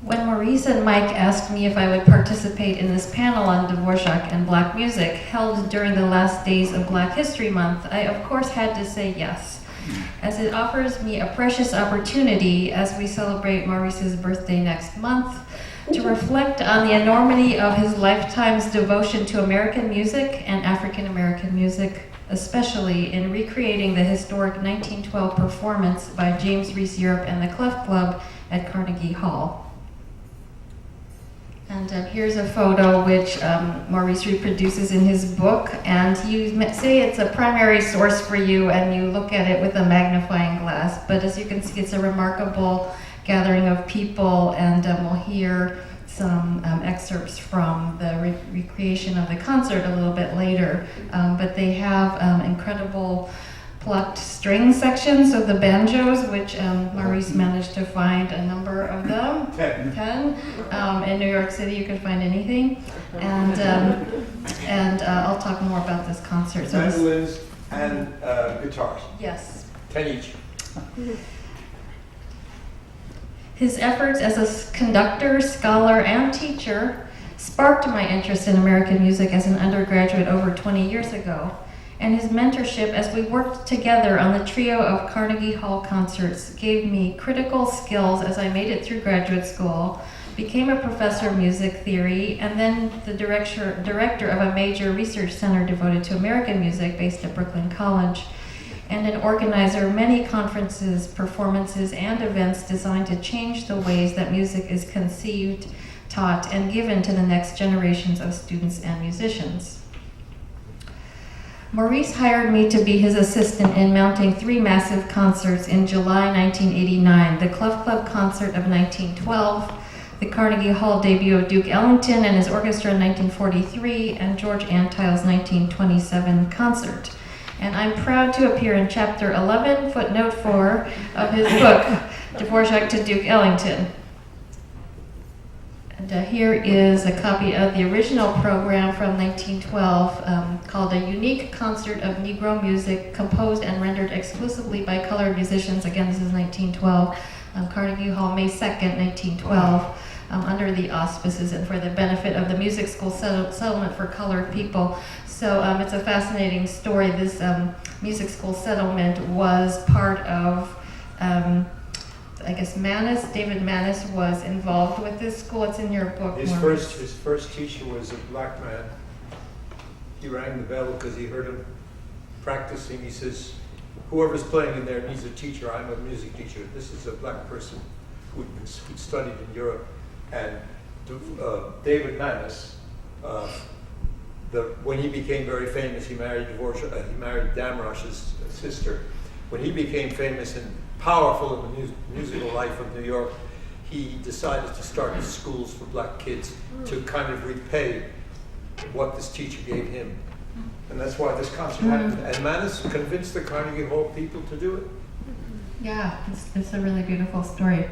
When Maurice and Mike asked me if I would participate in this panel on Dvořák and Black music held during the last days of Black History Month, I of course had to say yes, as it offers me a precious opportunity as we celebrate Maurice's birthday next month to reflect on the enormity of his lifetime's devotion to American music and African American music, especially in recreating the historic 1912 performance by James Reese Europe and the Clef Club at Carnegie Hall. And here's a photo which Maurice reproduces in his book, and you say it's a primary source for you and you look at it with a magnifying glass, but as you can see it's a remarkable gathering of people, and we'll hear some excerpts from the recreation of the concert a little bit later. But they have incredible plucked string sections of the banjos, which Maurice managed to find a number of them. 10. In New York City, you can find anything. And I'll talk more about this concert. So mandolins and guitars. Yes. 10 each. His efforts as a conductor, scholar, and teacher sparked my interest in American music as an undergraduate over 20 years ago. And his mentorship as we worked together on the trio of Carnegie Hall concerts gave me critical skills as I made it through graduate school, became a professor of music theory, and then the director of a major research center devoted to American music based at Brooklyn College, and an organizer of many conferences, performances, and events designed to change the ways that music is conceived, taught, and given to the next generations of students and musicians. Maurice hired me to be his assistant in mounting 3 massive concerts in July 1989, the Clef Club concert of 1912, the Carnegie Hall debut of Duke Ellington and his orchestra in 1943, and George Antheil's 1927 concert. And I'm proud to appear in chapter 11, footnote 4 of his book, Dvořák to Duke Ellington. And here is a copy of the original program from 1912 called A Unique Concert of Negro Music, composed and rendered exclusively by colored musicians. Again, this is 1912, Carnegie Hall, May 2nd, 1912, under the auspices and for the benefit of the Music School Settlement for Colored People. So it's a fascinating story. This Music School Settlement was part of I guess David Manis was involved with this school. It's in your book. His first teacher was a black man. He rang the bell because he heard him practicing. He says, whoever's playing in there needs a teacher. I'm a music teacher. This is a black person who'd studied in Europe. And David Manis, when he became very famous, he married Damrosch's sister. When he became famous and powerful in the musical life of New York, he decided to start schools for black kids to kind of repay what this teacher gave him. And that's why this concert happened. And Manis convinced the Carnegie Hall people to do it. Yeah, it's a really beautiful story.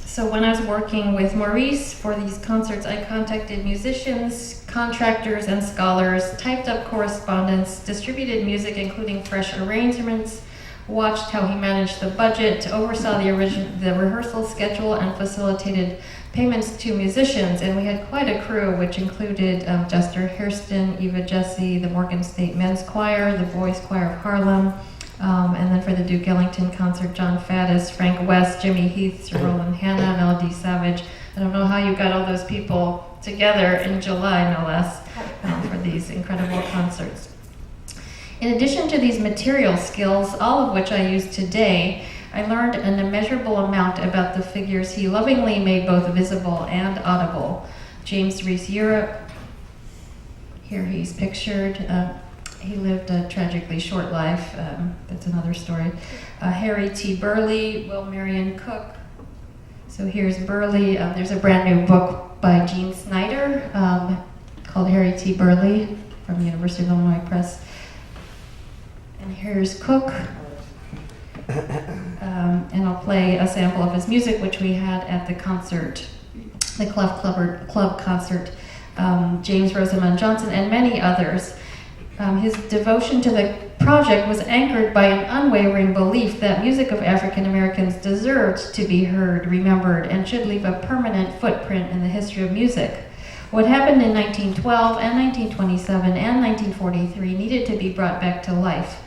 So when I was working with Maurice for these concerts, I contacted musicians, contractors, and scholars, typed up correspondence, distributed music including fresh arrangements, watched how he managed the budget, oversaw the rehearsal schedule, and facilitated payments to musicians. And we had quite a crew, which included Jester Hairston, Eva Jesse, the Morgan State Men's Choir, the Boys Choir of Harlem, and then for the Duke Ellington concert, John Faddis, Frank West, Jimmy Heath, Sir Roland Hanna, Melody Savage. I don't know how you got all those people together in July, no less, for these incredible concerts. In addition to these material skills, all of which I use today, I learned an immeasurable amount about the figures he lovingly made both visible and audible. James Reese Europe, here he's pictured. He lived a tragically short life. That's another story. Harry T. Burleigh, Will Marion Cook. So here's Burleigh. There's a brand new book by Gene Snyder called Harry T. Burleigh from University of Illinois Press. And here's Cook. And I'll play a sample of his music, which we had at the concert, the Clef Club concert. James Rosamund Johnson and many others. His devotion to the project was anchored by an unwavering belief that music of African Americans deserved to be heard, remembered, and should leave a permanent footprint in the history of music. What happened in 1912 and 1927 and 1943 needed to be brought back to life.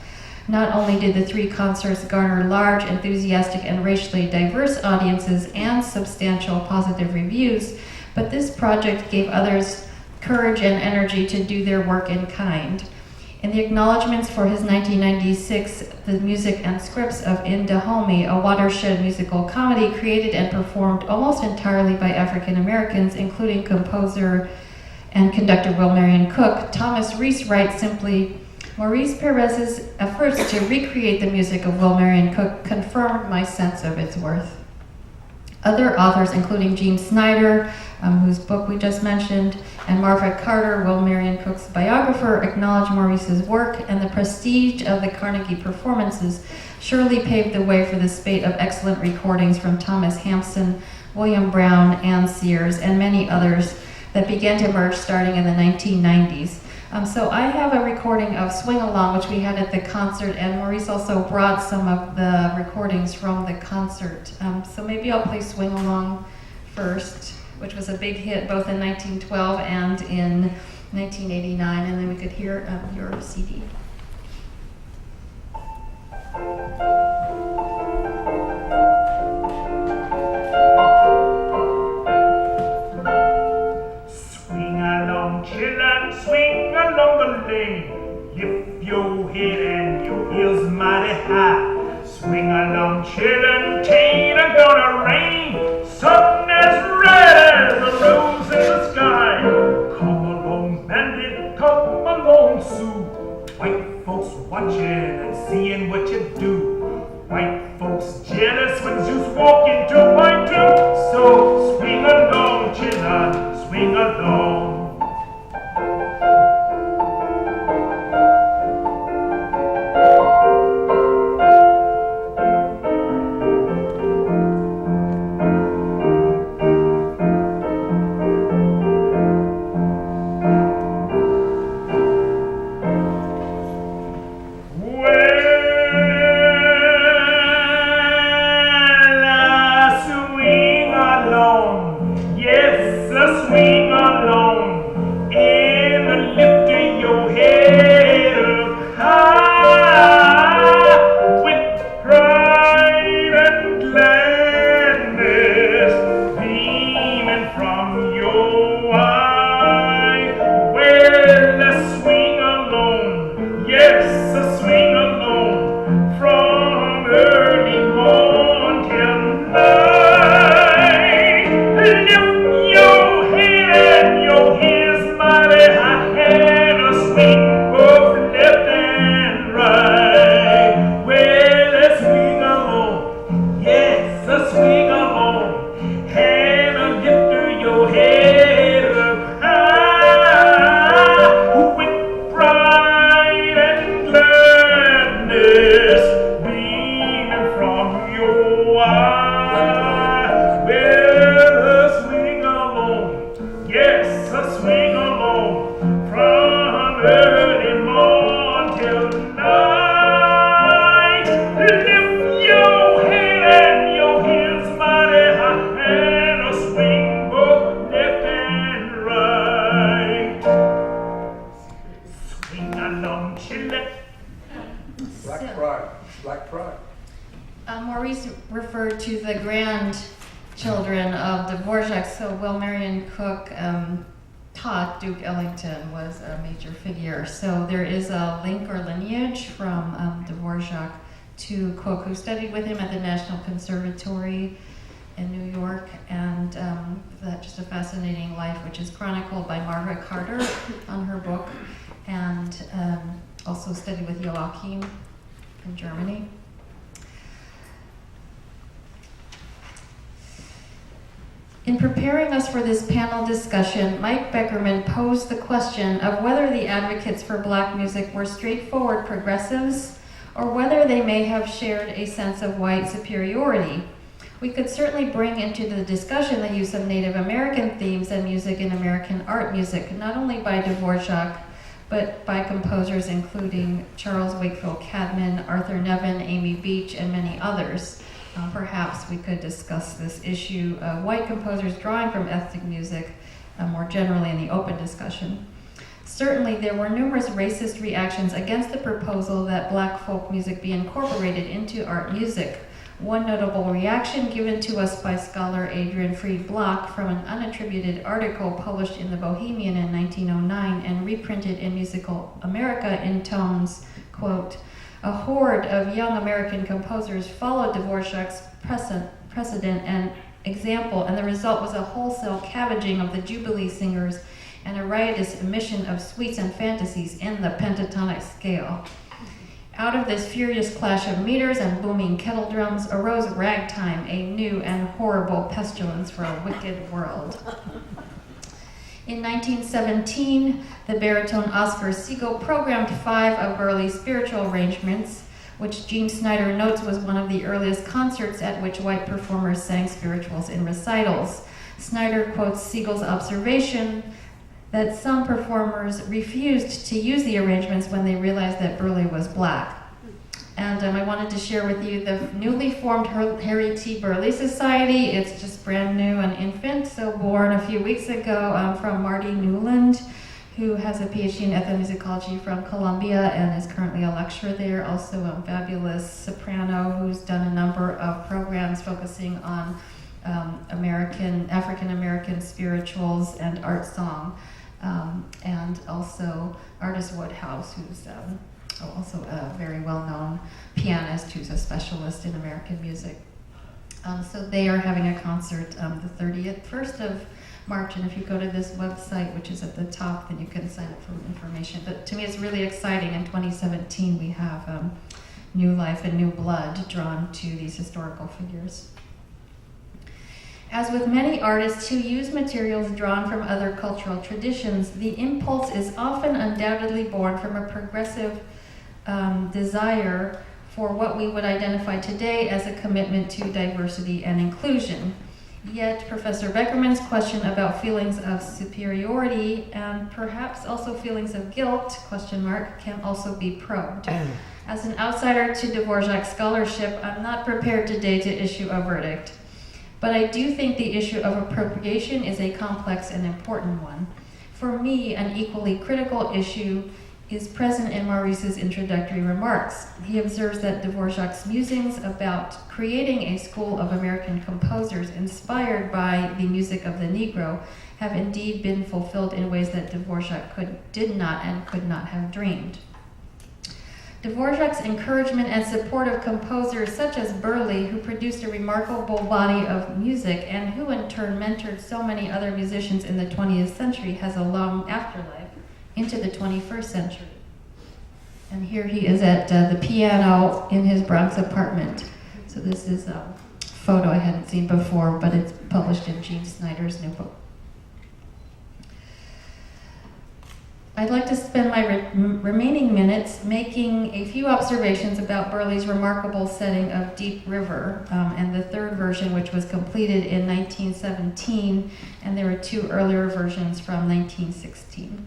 Not only did the three concerts garner large, enthusiastic, and racially diverse audiences and substantial positive reviews, but this project gave others courage and energy to do their work in kind. In the acknowledgments for his 1996 The Music and Scripts of In Dahomey, a watershed musical comedy created and performed almost entirely by African Americans, including composer and conductor Will Marion Cook, Thomas Reese writes simply, Maurice Peress's efforts to recreate the music of Will Marion Cook confirmed my sense of its worth. Other authors, including Gene Snyder, whose book we just mentioned, and Margaret Carter, Will Marion Cook's biographer, acknowledge Maurice's work, and the prestige of the Carnegie performances surely paved the way for the spate of excellent recordings from Thomas Hampson, William Brown, Ann Sears, and many others that began to emerge starting in the 1990s. So I have a recording of Swing Along, which we had at the concert, and Maurice also brought some of the recordings from the concert. So maybe I'll play Swing Along first, which was a big hit both in 1912 and in 1989, and then we could hear your CD. Swing along, children, swing along the lane. Lift your head and your heels mighty high. Swing along, children, tain't gonna rain. Sun as red as the rose in the sky. Come along, bandit, come along, Sue. White folks watching and seeing what you do. White folks jealous when Zeus walk into my tomb. So swing along, children, swing along. Maurice referred to the grandchildren of Dvořák, so Will Marion Cook taught Duke Ellington, was a major figure. So there is a link or lineage from Dvořák to Cook, who studied with him at the National Conservatory in New York, and that just a fascinating life, which is chronicled by Margaret Carter on her book, and also studied with Joachim in Germany. In preparing us for this panel discussion, Mike Beckerman posed the question of whether the advocates for Black music were straightforward progressives, or whether they may have shared a sense of white superiority. We could certainly bring into the discussion the use of Native American themes and music in American art music, not only by Dvořák, but by composers including Charles Wakefield Cadman, Arthur Nevin, Amy Beach, and many others. Perhaps we could discuss this issue of white composers drawing from ethnic music more generally in the open discussion. Certainly, there were numerous racist reactions against the proposal that black folk music be incorporated into art music. One notable reaction given to us by scholar Adrian Freed Block from an unattributed article published in The Bohemian in 1909 and reprinted in Musical America in tones, quote, "A horde of young American composers followed Dvořák's precedent and example, and the result was a wholesale cabbaging of the Jubilee singers and a riotous emission of suites and fantasies in the pentatonic scale. Out of this furious clash of meters and booming kettle drums arose ragtime, a new and horrible pestilence for a wicked world." In 1917, the baritone Oscar Siegel programmed 5 of Burleigh's spiritual arrangements, which Gene Snyder notes was one of the earliest concerts at which white performers sang spirituals in recitals. Snyder quotes Siegel's observation that some performers refused to use the arrangements when they realized that Burleigh was black. And I wanted to share with you the newly formed Harry T. Burleigh Society. It's just brand new and infant, so born a few weeks ago from Marty Newland, who has a PhD in ethnomusicology from Columbia and is currently a lecturer there. Also a fabulous soprano who's done a number of programs focusing on African-American spirituals and art song. And also Artis Woodhouse, who's also a very well-known pianist who's a specialist in American music. So they are having a concert the 1st of March, and if you go to this website, which is at the top, then you can sign up for information. But to me, it's really exciting. In 2017, we have new life and new blood drawn to these historical figures. As with many artists who use materials drawn from other cultural traditions, the impulse is often undoubtedly born from a progressive desire for what we would identify today as a commitment to diversity and inclusion. Yet Professor Beckerman's question about feelings of superiority and perhaps also feelings of guilt, can also be probed. As an outsider to Dvořák scholarship, I'm not prepared today to issue a verdict. But I do think the issue of appropriation is a complex and important one. For me, an equally critical issue is present in Maurice's introductory remarks. He observes that Dvořák's musings about creating a school of American composers inspired by the music of the Negro have indeed been fulfilled in ways that Dvořák did not and could not have dreamed. Dvořák's encouragement and support of composers such as Burleigh, who produced a remarkable body of music and who in turn mentored so many other musicians in the 20th century, has a long afterlife into the 21st century. And here he is at the piano in his Bronx apartment. So this is a photo I hadn't seen before, but it's published in Gene Snyder's new book. I'd like to spend my remaining minutes making a few observations about Burleigh's remarkable setting of Deep River and the 3rd version, which was completed in 1917, and there were 2 earlier versions from 1916.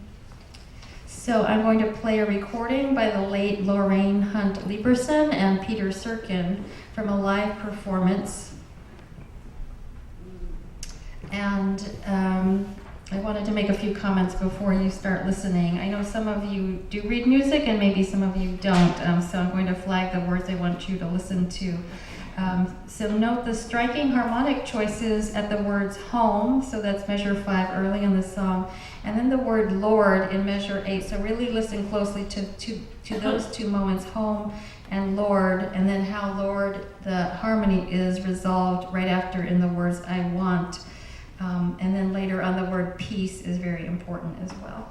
So I'm going to play a recording by the late Lorraine Hunt Lieberson and Peter Serkin from a live performance. And I wanted to make a few comments before you start listening. I know some of you do read music and maybe some of you don't, so I'm going to flag the words I want you to listen to. So note the striking harmonic choices at the words home, so that's measure 5 early in the song, and then the word Lord in measure 8. So really listen closely to those 2 moments, home and Lord, and then how Lord, the harmony is resolved right after in the words I want. And then later on the word peace is very important as well.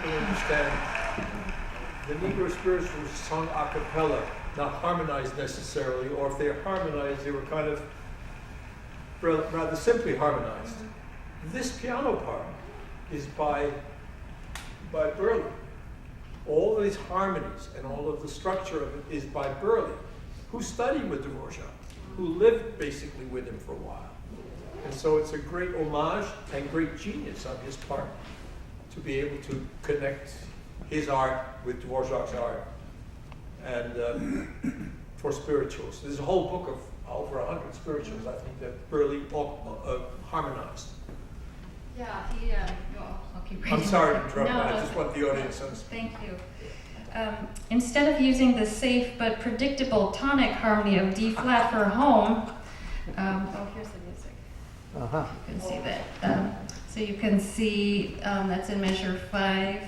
people understand, the Negro spirituals were sung a cappella, not harmonized necessarily, or if they were harmonized, they were kind of rather simply harmonized. This piano part is by Burley. All of these harmonies and all of the structure of it is by Burley, who studied with Dvořák, who lived basically with him for a while. And so it's a great homage and great genius on his part to be able to connect his art with Dvořák's art and for spirituals. There's a whole book of over 100 spirituals, I think, that Burley harmonized. Yeah, I'll keep reading. I'm sorry to interrupt, No, but I just want the audience to understand. Thank you. Instead of using the safe but predictable tonic harmony of D flat for home, here's the music. Uh-huh. You can see that. So you can see that's in measure 5.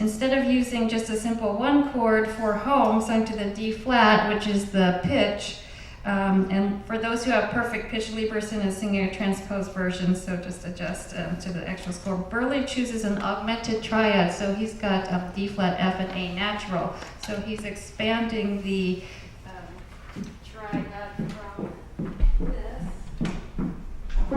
Instead of using just a simple 1 chord for home sung to the D flat, which is the pitch, and for those who have perfect pitch, Lieberson is singing a transposed version, so just adjust to the actual score. Burley chooses an augmented triad, so he's got D flat, F, and A natural. So he's expanding the triad from this. So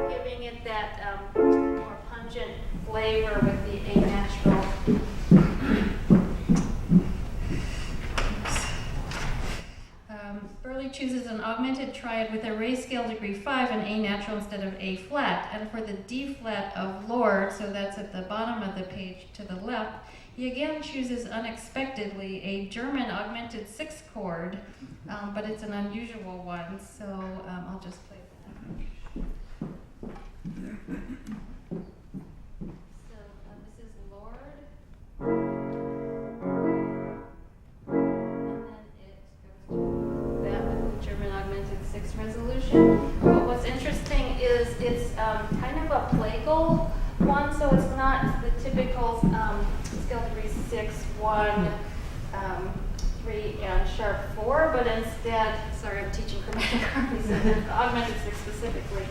giving it that more pungent flavor with the A natural. Burley chooses an augmented triad with a raised scale degree 5 and A natural instead of A flat. And for the D flat of Lord, so that's at the bottom of the page to the left, he again chooses unexpectedly a German augmented 6 chord, but it's an unusual one, so I'll just play that. So this is Lord. German augmented 6 resolution. But what's interesting is it's kind of a plagal one, so it's not the typical scale degree 6, 1, 3, and sharp 4, but instead, sorry, I'm teaching chromatic harmonies, and augmented 6 specifically.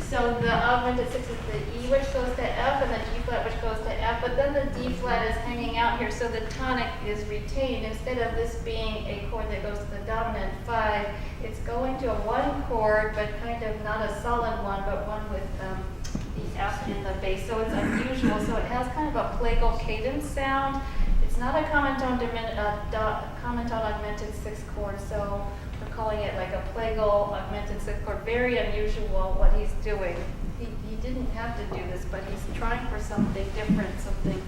So the augmented 6 is the E, which goes to F, and the G flat, which goes to F, but then the D flat is hanging out here, so the tonic is retained. Instead of this being a chord that goes to the dominant 5, it's going to a 1 chord, but kind of not a solid one, but one with the F in the bass. So it's unusual. So it has kind of a plagal cadence sound. It's not a common tone augmented 6 chord, so we're calling it like a plagal augmented 6 chord. Very unusual what he's doing. He didn't have to do this, but he's trying for something different, something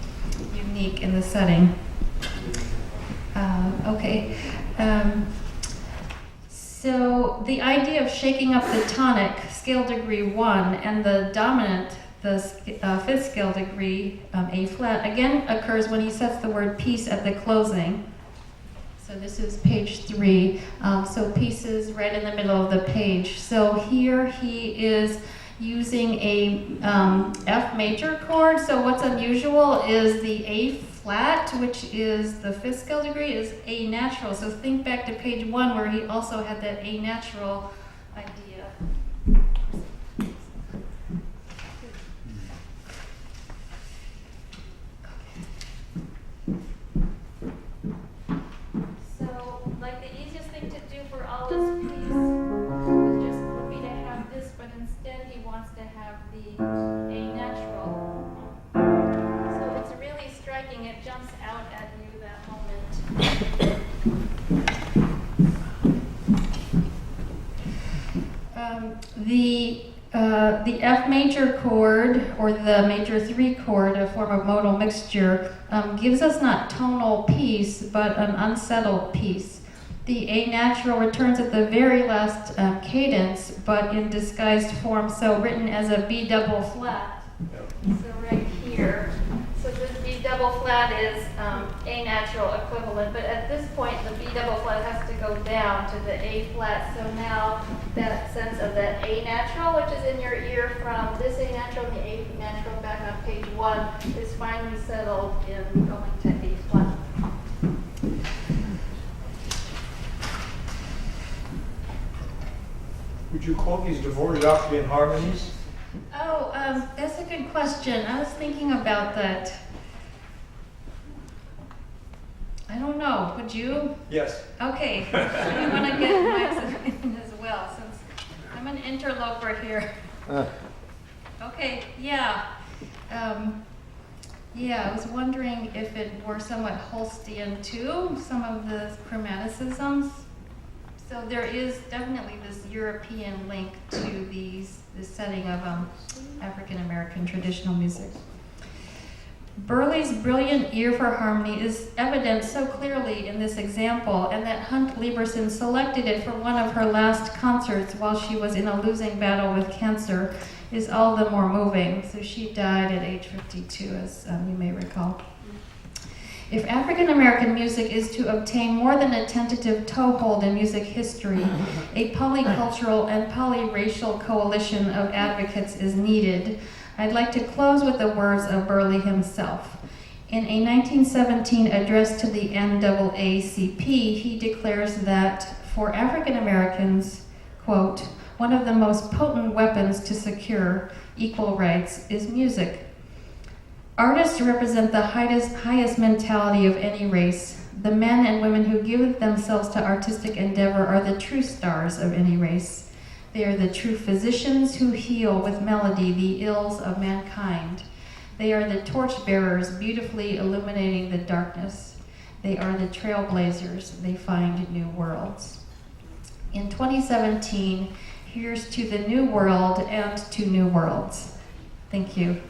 unique in the setting. Okay. So the idea of shaking up the tonic, scale degree 1, and the dominant, the 5th scale degree, A flat, again occurs when he sets the word piece at the closing. So this is page 3. So piece is right in the middle of the page. So here he is using a F major chord. So what's unusual is the A flat, which is the 5th scale degree, is A natural. So think back to page 1 where he also had that A natural idea. So, like the easiest thing to do for all this piece is just for me to have this, but instead he wants to have the A natural. So it's really striking, it jumps out at you that moment. The F major chord, or the major 3 chord, a form of modal mixture, gives us not tonal peace, but an unsettled peace. The A natural returns at the very last cadence, but in disguised form, so written as a B double flat. So right here. So this B double flat is A natural equivalent, but at this point the B double flat has to go down to the A flat. So now that sense of that A natural, which is in your ear from this A natural and the A natural back on page 1, is finally settled in going to A flat. Would you call these Dvořákian harmonies? Oh, that's a good question. I was thinking about that. I don't know. Would you? Yes. Okay. I want to get Mike's opinion as well, since I'm an interloper here. Okay. Yeah. Yeah, I was wondering if it were somewhat Holstein too, some of the chromaticisms. So there is definitely this European link to the setting of African American traditional music. Burleigh's brilliant ear for harmony is evident so clearly in this example, and that Hunt Lieberson selected it for one of her last concerts while she was in a losing battle with cancer is all the more moving. So she died at age 52, as you may recall. If African American music is to obtain more than a tentative toehold in music history, a polycultural and polyracial coalition of advocates is needed. I'd like to close with the words of Burleigh himself. In a 1917 address to the NAACP, he declares that for African Americans, quote, one of the most potent weapons to secure equal rights is music. Artists represent the highest mentality of any race. The men and women who give themselves to artistic endeavor are the true stars of any race. They are the true physicians who heal with melody the ills of mankind. They are the torchbearers beautifully illuminating the darkness. They are the trailblazers. They find new worlds. In 2017, here's to the new world and to new worlds. Thank you.